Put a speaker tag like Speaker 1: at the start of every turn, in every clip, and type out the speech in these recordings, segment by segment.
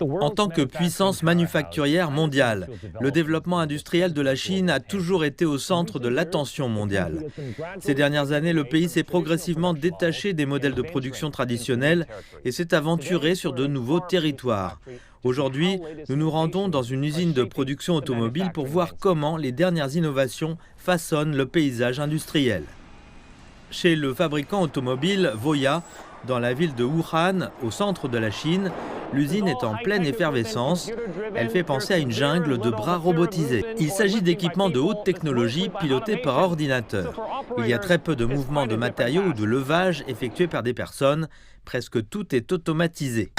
Speaker 1: En tant que puissance manufacturière mondiale, le développement industriel de la Chine a toujours été au centre de l'attention mondiale. Ces dernières années, le pays s'est progressivement détaché des modèles de production traditionnels et s'est aventuré sur de nouveaux territoires. Aujourd'hui, nous nous rendons dans une usine de production automobile pour voir comment les dernières innovations façonnent le paysage industriel. Chez le fabricant automobile Voya, dans la ville de Wuhan, au centre de la Chine, l'usine est en pleine effervescence. Elle fait penser à une jungle de bras robotisés. Il s'agit d'équipements de haute technologie pilotés par ordinateur. Il y a très peu de mouvements de matériaux ou de levage effectués par des personnes. Presque tout est automatisé.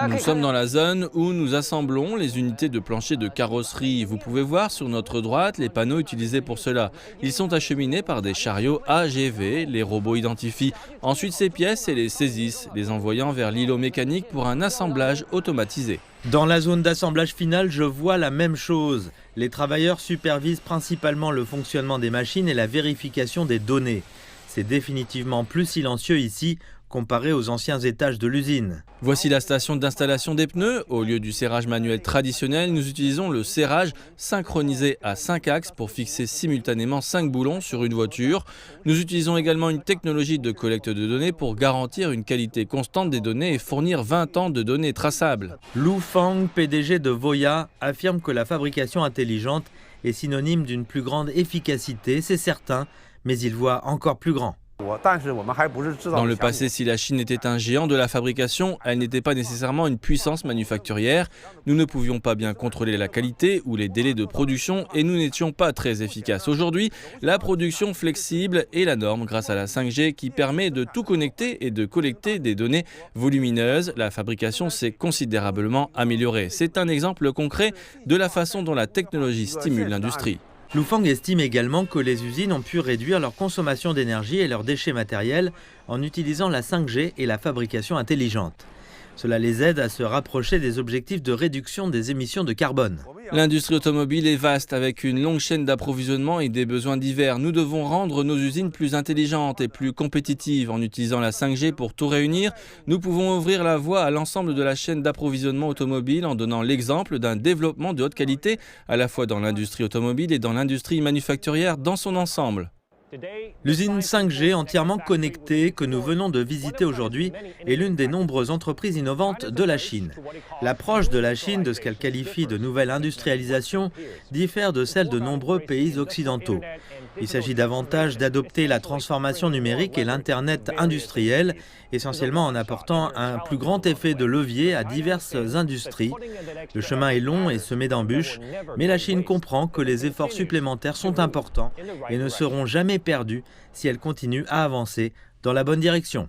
Speaker 2: Nous sommes dans la zone où nous assemblons les unités de plancher de carrosserie. Vous pouvez voir sur notre droite les panneaux utilisés pour cela. Ils sont acheminés par des chariots AGV. Les robots identifient ensuite ces pièces et les saisissent, les envoyant vers l'îlot mécanique pour un assemblage automatisé.
Speaker 1: Dans la zone d'assemblage finale, je vois la même chose. Les travailleurs supervisent principalement le fonctionnement des machines et la vérification des données. C'est définitivement plus silencieux ici, comparé aux anciens étages de l'usine.
Speaker 2: Voici la station d'installation des pneus. Au lieu du serrage manuel traditionnel, nous utilisons le serrage synchronisé à 5 axes pour fixer simultanément 5 boulons sur une voiture. Nous utilisons également une technologie de collecte de données pour garantir une qualité constante des données et fournir 20 ans de données traçables.
Speaker 1: Lu Feng, PDG de Voya, affirme que la fabrication intelligente est synonyme d'une plus grande efficacité, c'est certain, mais il voit encore plus grand.
Speaker 2: Dans le passé, si la Chine était un géant de la fabrication, elle n'était pas nécessairement une puissance manufacturière. Nous ne pouvions pas bien contrôler la qualité ou les délais de production et nous n'étions pas très efficaces. Aujourd'hui, la production flexible est la norme grâce à la 5G qui permet de tout connecter et de collecter des données volumineuses. La fabrication s'est considérablement améliorée. C'est un exemple concret de la façon dont la technologie stimule l'industrie.
Speaker 1: Lu Feng estime également que les usines ont pu réduire leur consommation d'énergie et leurs déchets matériels en utilisant la 5G et la fabrication intelligente. Cela les aide à se rapprocher des objectifs de réduction des émissions de carbone.
Speaker 2: L'industrie automobile est vaste avec une longue chaîne d'approvisionnement et des besoins divers. Nous devons rendre nos usines plus intelligentes et plus compétitives. En utilisant la 5G pour tout réunir, nous pouvons ouvrir la voie à l'ensemble de la chaîne d'approvisionnement automobile en donnant l'exemple d'un développement de haute qualité à la fois dans l'industrie automobile et dans l'industrie manufacturière dans son ensemble.
Speaker 1: L'usine 5G entièrement connectée que nous venons de visiter aujourd'hui est l'une des nombreuses entreprises innovantes de la Chine. L'approche de la Chine de ce qu'elle qualifie de nouvelle industrialisation diffère de celle de nombreux pays occidentaux. Il s'agit davantage d'adopter la transformation numérique et l'Internet industriel, essentiellement en apportant un plus grand effet de levier à diverses industries. Le chemin est long et semé d'embûches, mais la Chine comprend que les efforts supplémentaires sont importants et ne seront jamais perdus si elle continue à avancer dans la bonne direction.